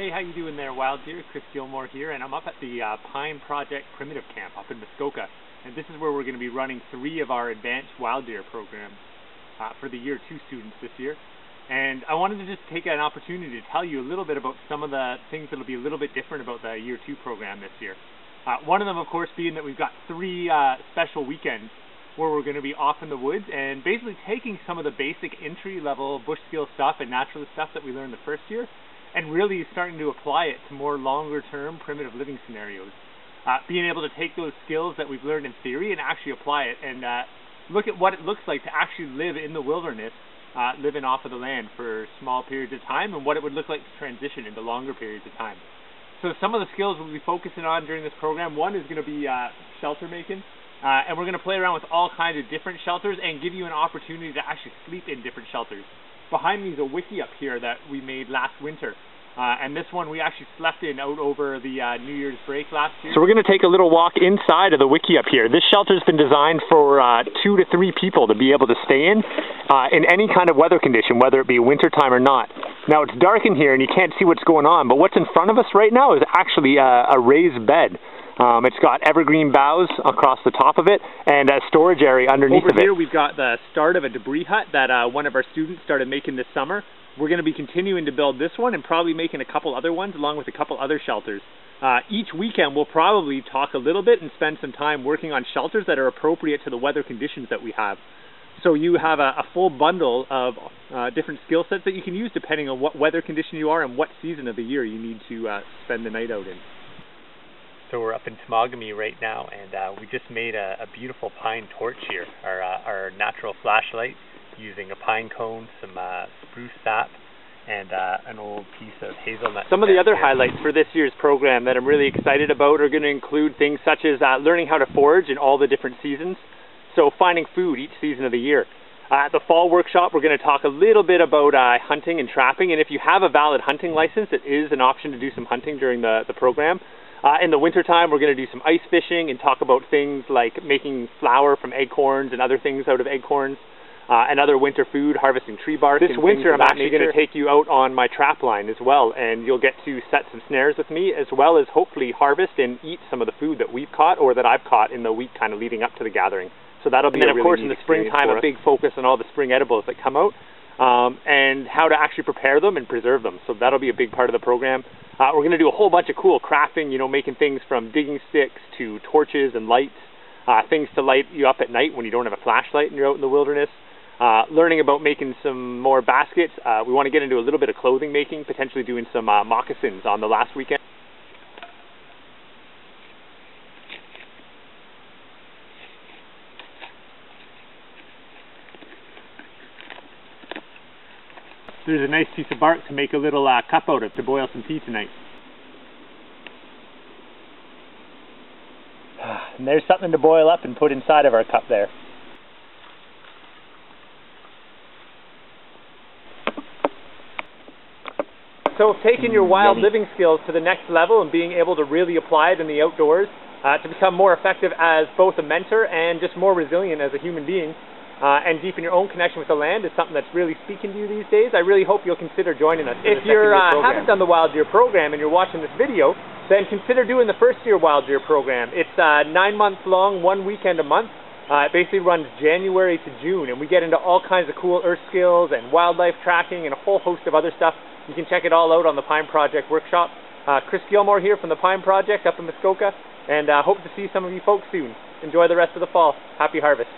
Hey, how you doing there, Wild Deer? Chris Gilmore here, and I'm up at the Pine Project Primitive Camp up in Muskoka. And this is where we're going to be running 3 of our advanced wild deer programs for the Year 2 students this year. And I wanted to just take an opportunity to tell you a little bit about some of the things that will be a little bit different about the Year 2 program this year. One of them, of course, being that we've got 3 special weekends where we're going to be off in the woods and basically taking some of the basic entry-level bush skill stuff and naturalist stuff that we learned the first year and really starting to apply it to more longer-term primitive living scenarios. Being able to take those skills that we've learned in theory and actually apply it and look at what it looks like to actually live in the wilderness, living off of the land for small periods of time, and what it would look like to transition into longer periods of time. So some of the skills we'll be focusing on during this program, one is going to be shelter making, and we're going to play around with all kinds of different shelters and give you an opportunity to actually sleep in different shelters. Behind me is a wiki up here that we made last winter. And this one we actually slept in out over the New Year's break last year. So we're going to take a little walk inside of the wiki up here. This shelter's been designed for 2 to 3 people to be able to stay in any kind of weather condition, whether it be winter time or not. Now it's dark in here and you can't see what's going on, but what's in front of us right now is actually a raised bed. It's got evergreen boughs across the top of it and a storage area underneath of it. Over here we've got the start of a debris hut that one of our students started making this summer. We're going to be continuing to build this one and probably making a couple other ones along with a couple other shelters. Each weekend we'll probably talk a little bit and spend some time working on shelters that are appropriate to the weather conditions that we have. So you have a full bundle of different skill sets that you can use depending on what weather condition you are and what season of the year you need to spend the night out in. So we're up in Temagami right now, and we just made a beautiful pine torch here, our natural flashlight, using a pine cone, some spruce sap, and an old piece of hazelnut. Some of the other highlights for this year's program that I'm really excited about are going to include things such as learning how to forage in all the different seasons, so finding food each season of the year. At the fall workshop, we're going to talk a little bit about hunting and trapping, and if you have a valid hunting license, it is an option to do some hunting during the program. In the wintertime, we're going to do some ice fishing and talk about things like making flour from acorns and other things out of acorns, and other winter food, harvesting tree bark. This winter, I'm actually going to take you out on my trap line as well, and you'll get to set some snares with me, as well as hopefully harvest and eat some of the food that we've caught or that I've caught in the week kind of leading up to the gathering. So that'll be a really neat experience. And then, of course, in the springtime, a big focus on all the spring edibles that come out, and how to actually prepare them and preserve them. So that'll be a big part of the program. We're going to do a whole bunch of cool crafting, you know, making things from digging sticks to torches and lights, things to light you up at night when you don't have a flashlight and you're out in the wilderness. Learning about making some more baskets. We want to get into a little bit of clothing making, potentially doing some moccasins on the last weekend. There's a nice piece of bark to make a little cup out of to boil some tea tonight. And there's something to boil up and put inside of our cup there. So taking your wild living skills to the next level and being able to really apply it in the outdoors to become more effective as both a mentor and just more resilient as a human being, and deepen your own connection with the land is something that's really speaking to you these days. I really hope you'll consider joining us. If you haven't done the Wild Deer program and you're watching this video, then consider doing the first year Wild Deer program. It's 9 months long, 1 weekend a month. It basically runs January to June, and we get into all kinds of cool earth skills and wildlife tracking and a whole host of other stuff. You can check it all out on the Pine Project workshop. Chris Gilmore here from the Pine Project up in Muskoka, and hope to see some of you folks soon. Enjoy the rest of the fall. Happy harvest.